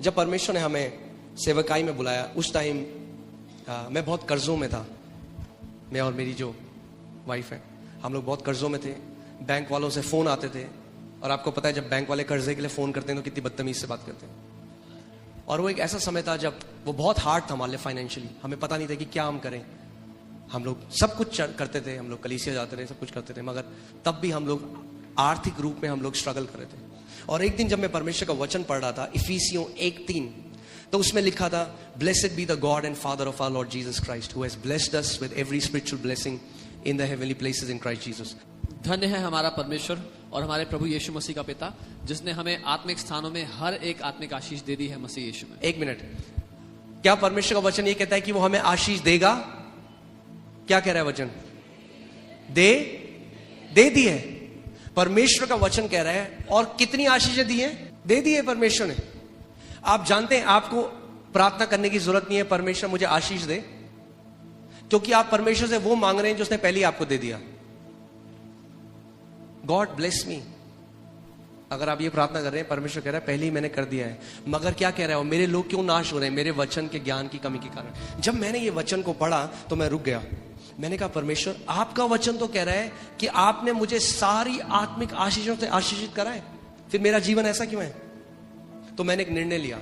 जब परमेश्वर ने हमें सेवकाई में बुलाया, उस टाइम मैं बहुत कर्जों में था। मैं और मेरी जो वाइफ है, हम लोग बहुत कर्जों में थे। बैंक वालों से फ़ोन आते थे, और आपको पता है जब बैंक वाले कर्जे के लिए फ़ोन करते हैं तो कितनी बदतमीज़ से बात करते हैं। और वो एक ऐसा समय था जब वो बहुत हार्ड था हमारे लिए फाइनेंशियली। हमें पता नहीं था कि क्या हम करें। हम लोग सब कुछ करते थे, हम लोग कलीसिया जाते थे, सब कुछ करते थे, मगर तब भी हम लोग आर्थिक रूप में हम लोग स्ट्रगल कर रहे थे। और एक दिन जब मैं परमेश्वर का वचन पढ़ रहा था, इफिसियों 1:3, तो उसमें लिखा था, blessed be the God and father of our Lord Jesus Christ who has blessed us with every spiritual blessing in the heavenly places in Christ Jesus. धन्य है हमारा परमेश्वर और हमारे प्रभु यीशु मसीह का पिता, जिसने हमें आत्मिक स्थानों में हर एक आत्मिक आशीष दे दी है मसीह यीशु में। एक मिनट, क्या परमेश्वर का वचन ये कहता है कि वो हमें आशीष देगा? क्या कह रहा है वचन? दे दी है। परमेश्वर का वचन कह रहा है। और कितनी आशीषें दी है? दे दी है परमेश्वर ने। आप जानते हैं आपको प्रार्थना करने की जरूरत नहीं है परमेश्वर मुझे आशीष दे, क्योंकि आप परमेश्वर से वो मांग रहे हैं जो उसने पहले ही आपको दे दिया। गॉड ब्लेस मी, अगर आप ये प्रार्थना कर रहे हैं, परमेश्वर कह रहा है पहले ही मैंने कर दिया है। मगर क्या कह रहा है? मेरे लोग क्यों नाश हो रहे हैं? मेरे वचन के ज्ञान की कमी के कारण। जब मैंने ये वचन को पढ़ा तो मैं रुक गया। मैंने कहा परमेश्वर, आपका वचन तो कह रहा है कि आपने मुझे सारी आत्मिक आशीषों से आशीषित करा है, फिर मेरा जीवन ऐसा क्यों है? तो मैंने एक निर्णय लिया।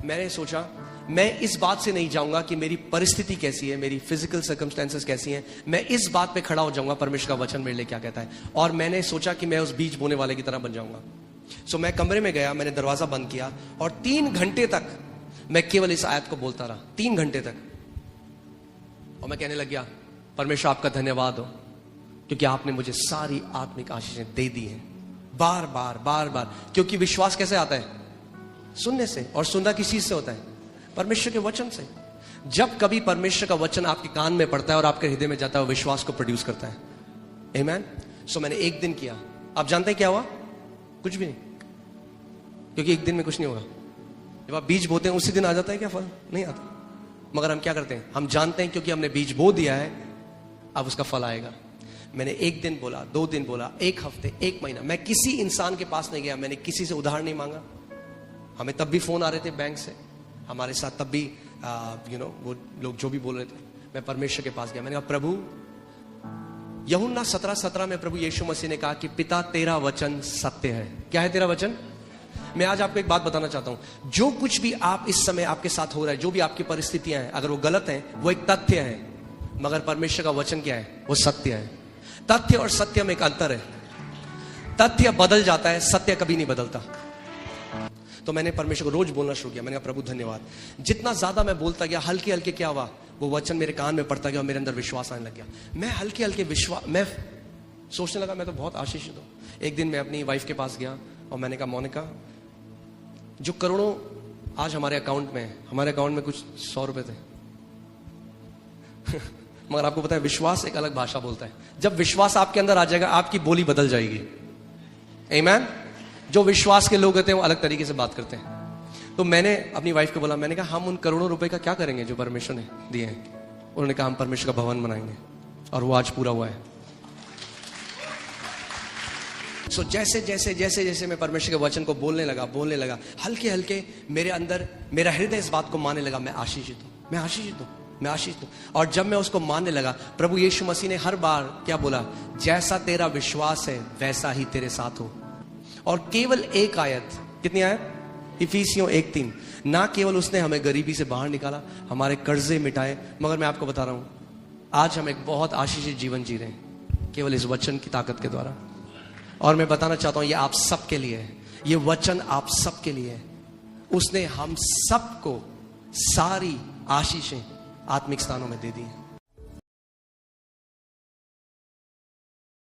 मैंने सोचा मैं इस बात से नहीं जाऊंगा कि मेरी परिस्थिति कैसी है, मेरी फिजिकल सर्कमस्टेंसेस कैसी हैं। मैं इस बात पे खड़ा हो जाऊंगा परमेश्वर का वचन मेरे लिए क्या कहता है। और मैंने सोचा कि मैं उस बीज बोने वाले की तरह बन जाऊंगा। सो मैं कमरे में गया, मैंने दरवाजा बंद किया और 3 घंटे तक मैं केवल इस आयत को बोलता रहा। 3 घंटे तक। और मैं कहने लग गया, परमेश्वर आपका धन्यवाद हो, क्योंकि आपने मुझे सारी आत्मिक आशीषें दे दी हैं। बार बार बार बार। क्योंकि विश्वास कैसे आता है? सुनने से। और सुनना किस चीज से होता है? परमेश्वर के वचन से। जब कभी परमेश्वर का वचन आपके कान में पड़ता है और आपके हृदय में जाता है, वो विश्वास को प्रोड्यूस करता है। आमीन। सो मैंने 1 दिन किया। आप जानते हैं क्या हुआ? कुछ भी नहीं, क्योंकि 1 दिन में कुछ नहीं होगा। जब आप बीज बोते हैं उसी दिन आ जाता है क्या फल? नहीं आता। मगर हम क्या करते हैं? हम जानते हैं क्योंकि हमने बीज बो दिया है, अब उसका फल आएगा। मैंने 1 दिन बोला, 2 दिन बोला, 1 हफ्ते, 1 महीना। मैं किसी इंसान के पास नहीं गया, मैंने किसी से उधार नहीं मांगा। हमें तब भी फोन आ रहे थे बैंक से, हमारे साथ तब भी वो लोग जो भी बोल रहे थे। मैं परमेश्वर के पास गया। मैंने कहा प्रभु, यूहन्ना 17:17 में प्रभु यीशु मसीह ने कहा कि पिता तेरा वचन सत्य है। क्या है तेरा वचन? मैं आज आपको एक बात बताना चाहता हूं। जो कुछ भी आप इस समय आपके साथ हो रहा है, जो भी आपकी परिस्थितियां हैं, अगर वो गलत हैं, वो एक तथ्य है। मगर परमेश्वर का वचन क्या है? वो सत्य है। तथ्य और सत्य में एक अंतर है। तथ्य बदल जाता है, सत्य कभी नहीं बदलता। तो मैंने परमेश्वर को रोज बोलना शुरू किया। मैंने कहा प्रभु धन्यवाद। जितना ज्यादा मैं बोलता गया, हल्के हल्के क्या हुआ, वो वचन मेरे कान में पड़ता गया और मेरे अंदर विश्वास आने लग गया। मैं हल्के हल्के विश्वास, मैं सोचने लगा मैं तो बहुत आशीषित हूं। एक दिन मैं अपनी वाइफ के पास गया और मैंने कहा मोनिका, जो करोड़ों आज हमारे अकाउंट में है, हमारे अकाउंट में कुछ 100 रुपए थे मगर आपको पता है विश्वास एक अलग भाषा बोलता है। जब विश्वास आपके अंदर आ जाएगा, आपकी बोली बदल जाएगी। आमीन। जो विश्वास के लोग होते हैं वो अलग तरीके से बात करते हैं। तो मैंने अपनी वाइफ को बोला, मैंने कहा हम उन करोड़ों रुपए का क्या करेंगे जो परमेश्वर ने दिए हैं? उन्होंने कहा हम परमेश्वर का भवन बनाएंगे, और वो आज पूरा हुआ है। सो जैसे जैसे जैसे जैसे मैं परमेश्वर के वचन को बोलने लगा, हल्के हल्के मेरे अंदर मेरा हृदय इस बात को मानने लगा, मैं आशीषित हूं, मैं आशीषित हूं, मैं आशीषित हूं। और जब मैं उसको मानने लगा, प्रभु यीशु मसीह ने हर बार क्या बोला? जैसा तेरा विश्वास है वैसा ही तेरे साथ हो। और केवल एक आयत, कितनी आयत? इफिसियों 1:3। ना केवल उसने हमें गरीबी से बाहर निकाला, हमारे कर्जे मिटाए, मगर मैं आपको बता रहा हूं, आज हम एक बहुत आशीषित जीवन जी रहे हैं केवल इस वचन की ताकत के द्वारा। और मैं बताना चाहता हूं, ये आप सबके लिए है, ये वचन आप सबके लिए है। उसने हम सबको सारी आशीषें आत्मिक स्थानों में दे दी है।